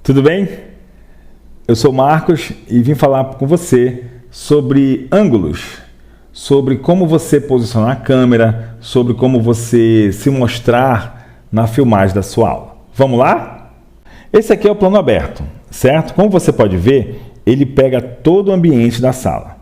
Tudo bem? Eu sou Marcos e vim falar com você sobre ângulos, sobre como você posicionar a câmera, sobre como você se mostrar na filmagem da sua aula. Vamos lá? Esse aqui é o plano aberto, certo? Como você pode ver, ele pega todo o ambiente da sala.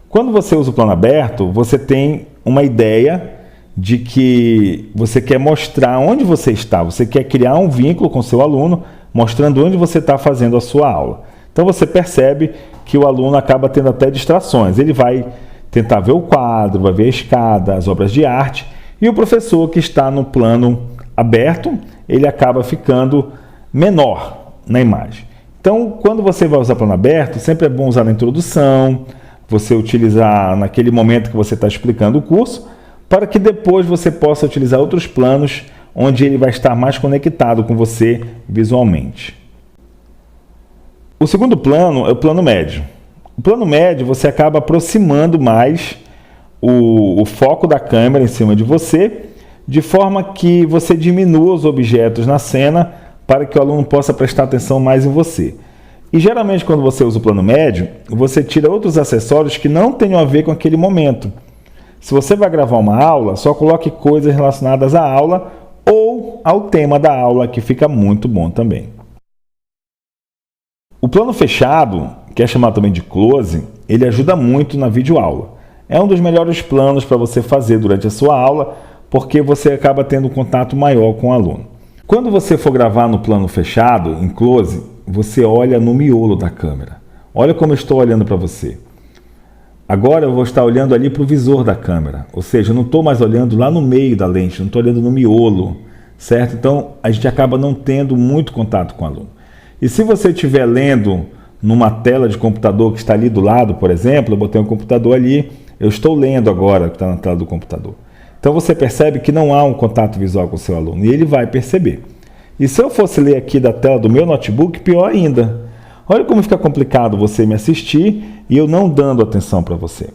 Quando você usa o plano aberto, você tem uma ideia de que você quer mostrar onde você está, você quer criar um vínculo com o seu aluno, mostrando onde você está fazendo a sua aula. Então você percebe que o aluno acaba tendo até distrações. Ele vai tentar ver o quadro, vai ver a escada, as obras de arte, e o professor que está no plano aberto, ele acaba ficando menor na imagem. Então, quando você vai usar plano aberto, sempre é bom usar na introdução, você utilizar naquele momento que você está explicando o curso, para que depois você possa utilizar outros planos onde ele vai estar mais conectado com você visualmente. O segundo plano é o plano médio. O plano médio você acaba aproximando mais o foco da câmera em cima de você, de forma que você diminua os objetos na cena para que o aluno possa prestar atenção mais em você. E geralmente quando você usa o plano médio, você tira outros acessórios que não tenham a ver com aquele momento. Se você vai gravar uma aula, só coloque coisas relacionadas à aula ou ao tema da aula, que fica muito bom também. O plano fechado, que é chamado também de close, ele ajuda muito na videoaula. É um dos melhores planos para você fazer durante a sua aula, porque você acaba tendo um contato maior com o aluno. Quando você for gravar no plano fechado, em close, você olha no miolo da câmera. Olha como eu estou olhando para você. Agora eu vou estar olhando ali para o visor da câmera, ou seja, eu não estou mais olhando lá no meio da lente, não estou olhando no miolo, certo? Então a gente acaba não tendo muito contato com o aluno. E se você estiver lendo numa tela de computador que está ali do lado, por exemplo, eu botei um computador ali, eu estou lendo agora que está na tela do computador. Então você percebe que não há um contato visual com o seu aluno, e ele vai perceber. E se eu fosse ler aqui da tela do meu notebook, pior ainda. Olha como fica complicado você me assistir e eu não dando atenção para você.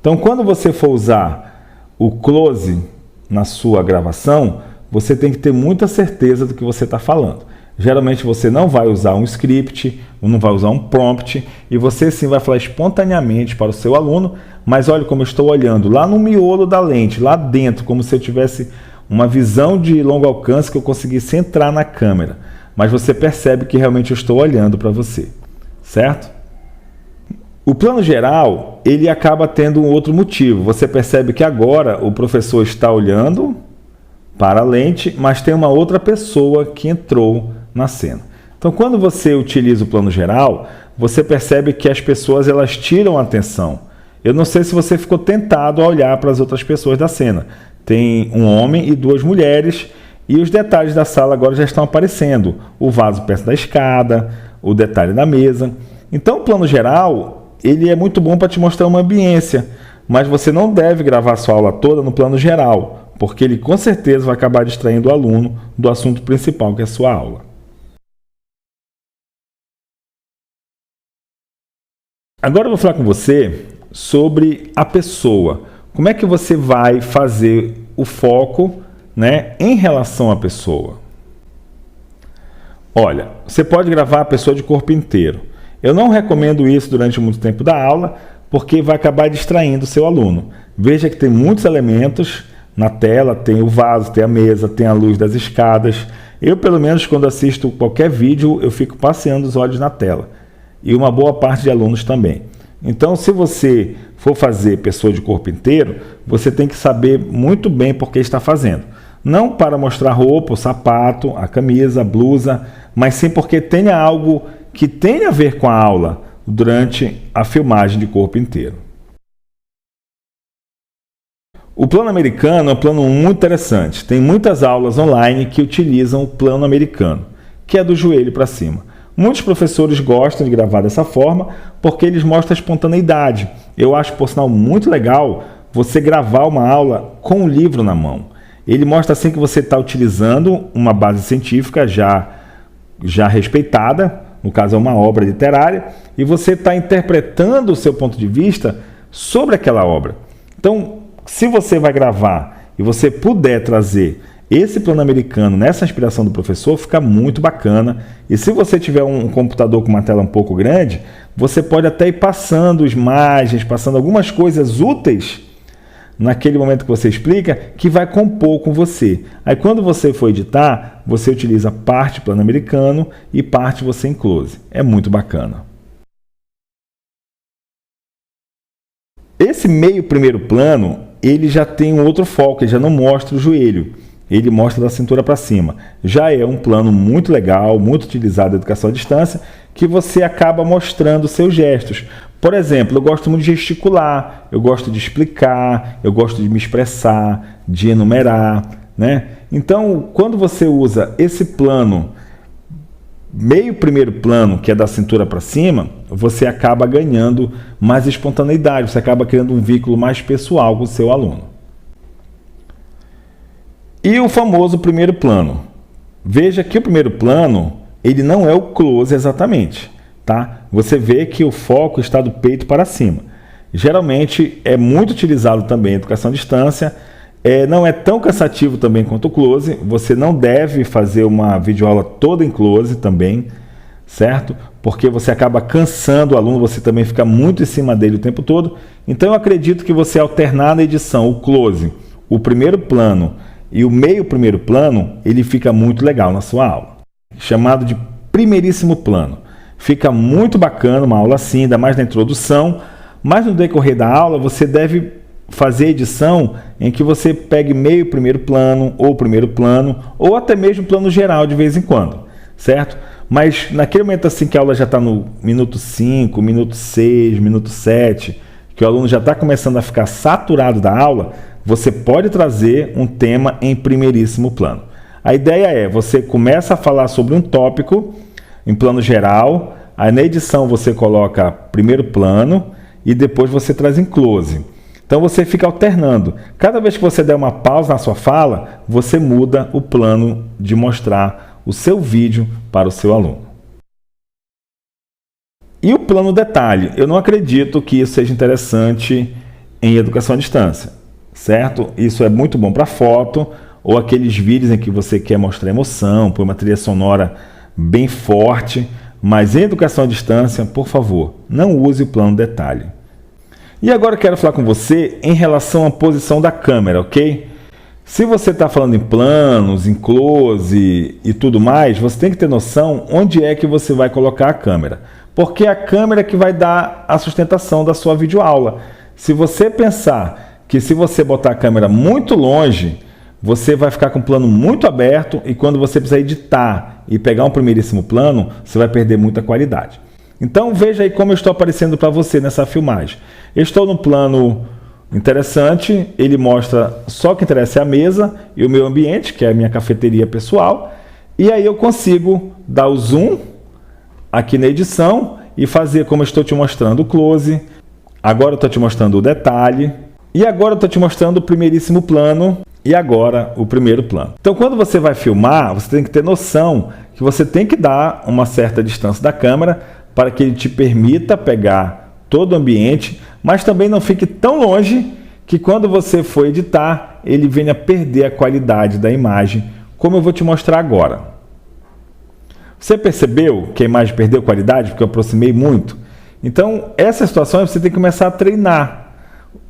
Então, quando você for usar o close na sua gravação, você tem que ter muita certeza do que você está falando. Geralmente você não vai usar um script, ou não vai usar um prompt, e você sim vai falar espontaneamente para o seu aluno, mas olha como eu estou olhando lá no miolo da lente, lá dentro, como se eu tivesse uma visão de longo alcance que eu conseguisse entrar na câmera. Mas você percebe que realmente eu estou olhando para você, certo? O plano geral, ele acaba tendo um outro motivo. Você percebe que agora o professor está olhando para a lente, mas tem uma outra pessoa que entrou na cena. Então, quando você utiliza o plano geral, você percebe que as pessoas elas tiram a atenção. Eu não sei se você ficou tentado a olhar para as outras pessoas da cena. Tem um homem e duas mulheres, e os detalhes da sala agora já estão aparecendo. O vaso perto da escada, o detalhe da mesa. Então, o plano geral, ele é muito bom para te mostrar uma ambiência, mas você não deve gravar a sua aula toda no plano geral, porque ele com certeza vai acabar distraindo o aluno do assunto principal, que é a sua aula. Agora eu vou falar com você sobre a pessoa. Como é que você vai fazer o foco, em relação à pessoa? Olha, você pode gravar a pessoa de corpo inteiro. Eu não recomendo isso durante muito tempo da aula, porque vai acabar distraindo o seu aluno. Veja que tem muitos elementos na tela, tem o vaso, tem a mesa, tem a luz das escadas. Eu, pelo menos, quando assisto qualquer vídeo, eu fico passeando os olhos na tela. E uma boa parte de alunos também. Então, se você for fazer pessoa de corpo inteiro, você tem que saber muito bem por que está fazendo. Não para mostrar roupa, o sapato, a camisa, a blusa, mas sim porque tenha algo que tenha a ver com a aula durante a filmagem de corpo inteiro. O plano americano é um plano muito interessante. Tem muitas aulas online que utilizam o plano americano, que é do joelho para cima. Muitos professores gostam de gravar dessa forma porque eles mostram a espontaneidade. Eu acho, por sinal, muito legal você gravar uma aula com um livro na mão. Ele mostra assim que você está utilizando uma base científica já respeitada, no caso é uma obra literária, e você está interpretando o seu ponto de vista sobre aquela obra. Então, se você vai gravar e você puder trazer Esse plano americano, nessa inspiração do professor, fica muito bacana. E se você tiver um computador com uma tela um pouco grande, você pode até ir passando imagens, passando algumas coisas úteis naquele momento que você explica, que vai compor com você. Aí quando você for editar, você utiliza parte plano americano e parte você em close. É muito bacana. Esse meio primeiro plano, ele já tem um outro foco, ele já não mostra o joelho, ele mostra da cintura para cima. Já é um plano muito legal, muito utilizado na educação à distância, que você acaba mostrando seus gestos. Por exemplo, eu gosto muito de gesticular, eu gosto de explicar, eu gosto de me expressar, de enumerar, né? Então, quando você usa esse plano, meio primeiro plano, que é da cintura para cima, você acaba ganhando mais espontaneidade, você acaba criando um vínculo mais pessoal com o seu aluno. E o famoso primeiro plano. Veja que o primeiro plano, ele não é o close exatamente, tá? Você vê que o foco está do peito para cima. Geralmente é muito utilizado também em educação à distância, não é tão cansativo também quanto o close, você não deve fazer uma videoaula toda em close também, certo? Porque você acaba cansando o aluno, você também fica muito em cima dele o tempo todo. Então eu acredito que você alternar na edição o close, o primeiro plano e o meio primeiro plano, ele fica muito legal na sua aula. Chamado de primeiríssimo plano. Fica muito bacana uma aula assim, ainda mais na introdução, mas no decorrer da aula você deve fazer edição em que você pegue meio primeiro plano, ou até mesmo plano geral de vez em quando, certo? Mas naquele momento assim que a aula já está no minuto 5, minuto 6, minuto 7, que o aluno já está começando a ficar saturado da aula, você pode trazer um tema em primeiríssimo plano. A ideia é, você começa a falar sobre um tópico em plano geral, aí na edição você coloca primeiro plano e depois você traz em close. Então você fica alternando. Cada vez que você der uma pausa na sua fala, você muda o plano de mostrar o seu vídeo para o seu aluno. E o plano detalhe? Eu não acredito que isso seja interessante em educação à distância, certo? Isso é muito bom para foto, ou aqueles vídeos em que você quer mostrar emoção, põe uma trilha sonora bem forte, mas em educação à distância, por favor, não use o plano detalhe. E agora eu quero falar com você em relação à posição da câmera, ok? Se você está falando em planos, em close e tudo mais, você tem que ter noção onde é que você vai colocar a câmera. Porque é a câmera que vai dar a sustentação da sua videoaula. Se você pensar que se você botar a câmera muito longe, você vai ficar com o plano muito aberto e quando você precisar editar e pegar um primeiríssimo plano, você vai perder muita qualidade. Então veja aí como eu estou aparecendo para você nessa filmagem. Eu estou no plano interessante, ele mostra só o que interessa é a mesa e o meu ambiente, que é a minha cafeteria pessoal. E aí eu consigo dar o zoom aqui na edição e fazer como eu estou te mostrando o close. Agora eu estou te mostrando o detalhe. E agora eu estou te mostrando o primeiríssimo plano. E agora o primeiro plano. Então quando você vai filmar, você tem que ter noção que você tem que dar uma certa distância da câmera para que ele te permita pegar todo o ambiente, mas também não fique tão longe que quando você for editar, ele venha perder a qualidade da imagem, como eu vou te mostrar agora. Você percebeu que a imagem perdeu qualidade porque eu aproximei muito? Então essa situação você tem que começar a treinar.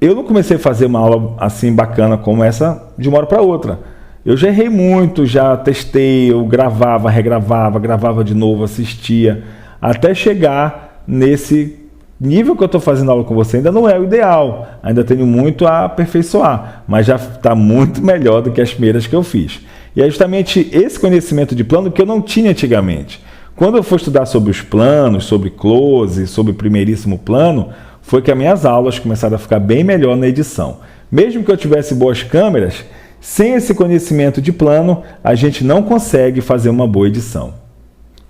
Eu não comecei a fazer uma aula assim bacana como essa de uma hora para outra. Eu já errei muito, já testei, eu gravava, regravava, gravava de novo, assistia, até chegar nesse nível que eu estou fazendo aula com você. Ainda não é o ideal, ainda tenho muito a aperfeiçoar, mas já está muito melhor do que as primeiras que eu fiz. E é justamente esse conhecimento de plano que eu não tinha antigamente. Quando eu for estudar sobre os planos, sobre close, sobre primeiríssimo plano, foi que as minhas aulas começaram a ficar bem melhor na edição. Mesmo que eu tivesse boas câmeras, sem esse conhecimento de plano, a gente não consegue fazer uma boa edição.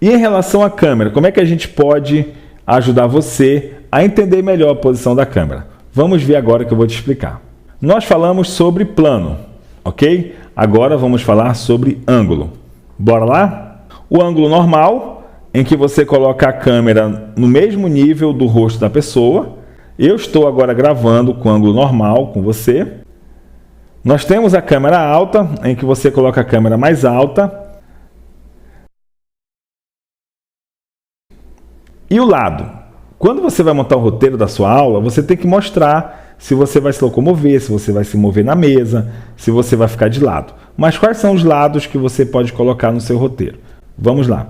E em relação à câmera, como é que a gente pode ajudar você a entender melhor a posição da câmera? Vamos ver agora que eu vou te explicar. Nós falamos sobre plano, ok? Agora vamos falar sobre ângulo. Bora lá? O ângulo normal, em que você coloca a câmera no mesmo nível do rosto da pessoa. Eu estou agora gravando com ângulo normal com você. Nós temos a câmera alta, em que você coloca a câmera mais alta. E o lado. Quando você vai montar o roteiro da sua aula, você tem que mostrar se você vai se locomover, se você vai se mover na mesa, se você vai ficar de lado. Mas quais são os lados que você pode colocar no seu roteiro? Vamos lá.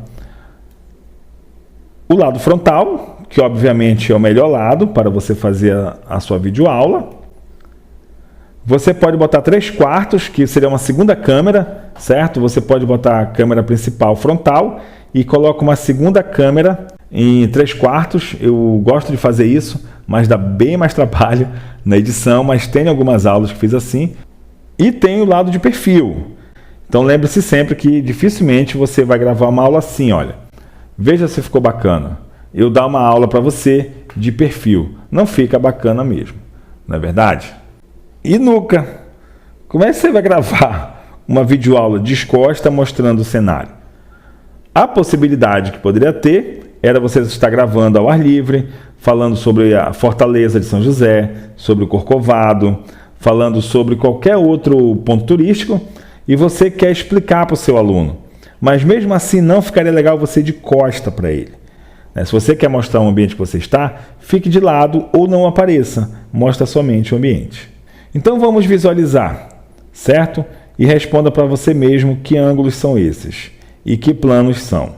O lado frontal, que obviamente é o melhor lado para você fazer a sua videoaula. Você pode botar 3/4, que seria uma segunda câmera, certo? Você pode botar a câmera principal frontal e coloca uma segunda câmera em 3/4. Eu gosto de fazer isso, mas dá bem mais trabalho na edição, mas tem algumas aulas que fiz assim. E tem o lado de perfil. Então lembre-se sempre que dificilmente você vai gravar uma aula assim, olha. Veja se ficou bacana. Eu dar uma aula para você de perfil. Não fica bacana mesmo, não é verdade? E nuca. Como é que você vai gravar uma videoaula descosta mostrando o cenário? A possibilidade que poderia ter era você estar gravando ao ar livre, falando sobre a Fortaleza de São José, sobre o Corcovado, falando sobre qualquer outro ponto turístico, e você quer explicar para o seu aluno. Mas mesmo assim não ficaria legal você ir de costa para ele. Se você quer mostrar o ambiente que você está, fique de lado ou não apareça, mostra somente o ambiente. Então vamos visualizar, certo? E responda para você mesmo que ângulos são esses e que planos são.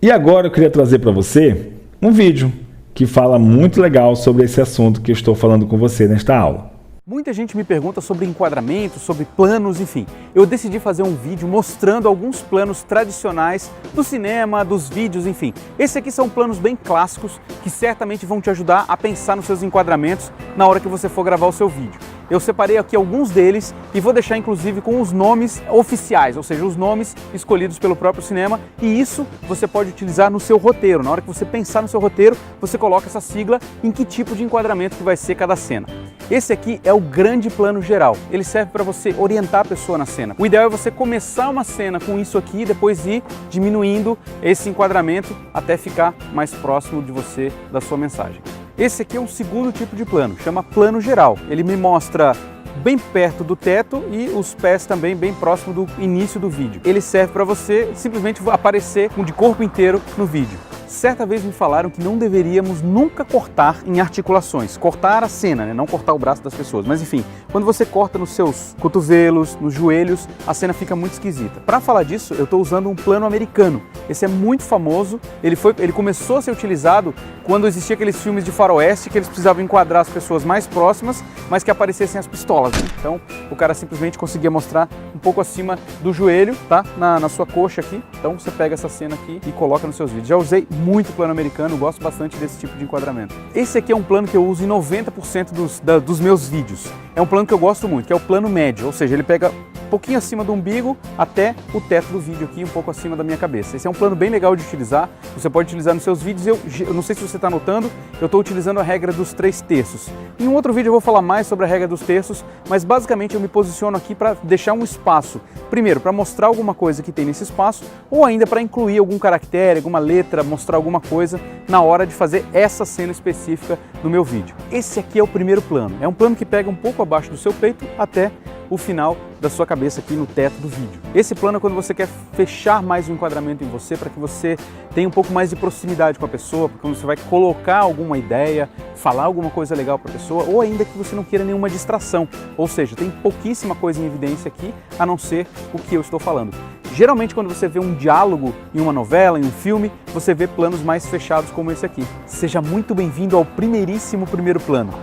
E agora eu queria trazer para você um vídeo que fala muito legal sobre esse assunto que eu estou falando com você nesta aula. Muita gente me pergunta sobre enquadramento, sobre planos, enfim. Eu decidi fazer um vídeo mostrando alguns planos tradicionais do cinema, dos vídeos, enfim. Esses aqui são planos bem clássicos que certamente vão te ajudar a pensar nos seus enquadramentos na hora que você for gravar o seu vídeo. Eu separei aqui alguns deles e vou deixar inclusive com os nomes oficiais, ou seja, os nomes escolhidos pelo próprio cinema, e isso você pode utilizar no seu roteiro. Na hora que você pensar no seu roteiro, você coloca essa sigla em que tipo de enquadramento que vai ser cada cena. Esse aqui é o grande plano geral. Ele serve para você orientar a pessoa na cena. O ideal é você começar uma cena com isso aqui e depois ir diminuindo esse enquadramento até ficar mais próximo de você, da sua mensagem. Esse aqui é um segundo tipo de plano, chama plano geral. Ele me mostra bem perto do teto e os pés também bem próximo do início do vídeo. Ele serve para você simplesmente aparecer de corpo inteiro no vídeo. Certa vez me falaram que não deveríamos nunca cortar em articulações, cortar a cena, né? Não cortar o braço das pessoas, mas enfim, quando você corta nos seus cotovelos, nos joelhos, a cena fica muito esquisita. Para falar disso, eu estou usando um plano americano. Esse é muito famoso, ele começou a ser utilizado quando existia aqueles filmes de faroeste que eles precisavam enquadrar as pessoas mais próximas, mas que aparecessem as pistolas, né? Então o cara simplesmente conseguia mostrar um pouco acima do joelho, tá? Na sua coxa aqui. Então você pega essa cena aqui e coloca nos seus vídeos. Já usei muito plano americano, gosto bastante desse tipo de enquadramento. Esse aqui é um plano que eu uso em 90% dos meus vídeos. É um plano que eu gosto muito, que é o plano médio, ou seja, ele pega um pouquinho acima do umbigo até o teto do vídeo aqui, um pouco acima da minha cabeça. Esse é um plano bem legal de utilizar, você pode utilizar nos seus vídeos. Eu não sei se você está notando, eu estou utilizando a regra dos 3/3. Em um outro vídeo eu vou falar mais sobre a regra dos terços, mas basicamente eu me posiciono aqui para deixar um espaço, primeiro para mostrar alguma coisa que tem nesse espaço, ou ainda para incluir algum caractere, alguma letra, mostrar alguma coisa na hora de fazer essa cena específica do meu vídeo. Esse aqui é o primeiro plano, é um plano que pega um pouco abaixo do seu peito até o final da sua cabeça aqui no teto do vídeo. Esse plano é quando você quer fechar mais o enquadramento em você, para que você tenha um pouco mais de proximidade com a pessoa, porque quando você vai colocar alguma ideia, falar alguma coisa legal para a pessoa, ou ainda que você não queira nenhuma distração, ou seja, tem pouquíssima coisa em evidência aqui, a não ser o que eu estou falando. Geralmente quando você vê um diálogo em uma novela, em um filme, você vê planos mais fechados como esse aqui. Seja muito bem-vindo ao primeiríssimo primeiro plano.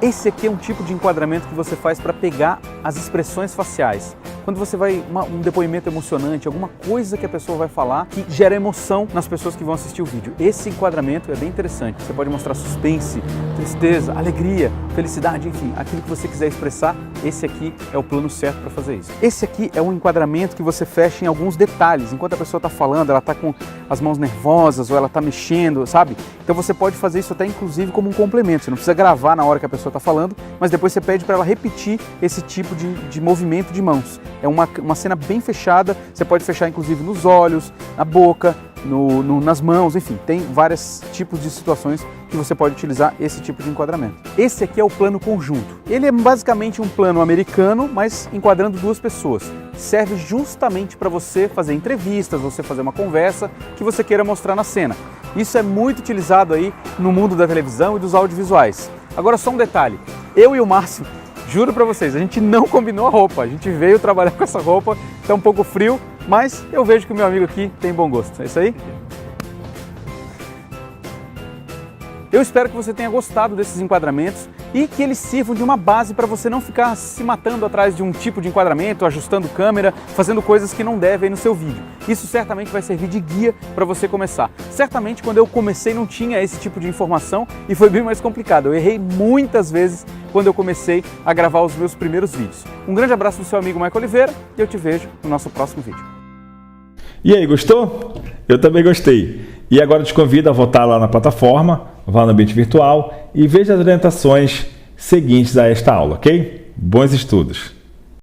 Esse aqui é um tipo de enquadramento que você faz para pegar as expressões faciais. Quando você vai, um depoimento emocionante, alguma coisa que a pessoa vai falar que gera emoção nas pessoas que vão assistir o vídeo. Esse enquadramento é bem interessante. Você pode mostrar suspense, tristeza, alegria, felicidade, enfim, aquilo que você quiser expressar esse aqui é o plano certo para fazer isso. Esse aqui é um enquadramento que você fecha em alguns detalhes. Enquanto a pessoa está falando, ela está com as mãos nervosas ou ela está mexendo, sabe? Então você pode fazer isso até inclusive como um complemento. Você não precisa gravar na hora que a pessoa está falando, mas depois você pede para ela repetir esse tipo de movimento de mãos. É uma cena bem fechada, você pode fechar inclusive nos olhos, na boca, nas mãos, enfim, tem vários tipos de situações que você pode utilizar esse tipo de enquadramento. Esse aqui é o plano conjunto. Ele é basicamente um plano americano, mas enquadrando duas pessoas. Serve justamente para você fazer entrevistas, você fazer uma conversa que você queira mostrar na cena. Isso é muito utilizado aí no mundo da televisão e dos audiovisuais. Agora só um detalhe, eu e o Márcio, juro para vocês, a gente não combinou a roupa, a gente veio trabalhar com essa roupa, tá um pouco frio, mas eu vejo que o meu amigo aqui tem bom gosto. É isso aí? Eu espero que você tenha gostado desses enquadramentos e que eles sirvam de uma base para você não ficar se matando atrás de um tipo de enquadramento, ajustando câmera, fazendo coisas que não devem no seu vídeo. Isso certamente vai servir de guia para você começar. Certamente quando eu comecei não tinha esse tipo de informação e foi bem mais complicado. Eu errei muitas vezes quando eu comecei a gravar os meus primeiros vídeos. Um grande abraço do seu amigo Michael Oliveira e eu te vejo no nosso próximo vídeo. E aí, gostou? Eu também gostei. E agora eu te convido a voltar lá na plataforma, vá no ambiente virtual e veja as orientações seguintes a esta aula, ok? Bons estudos!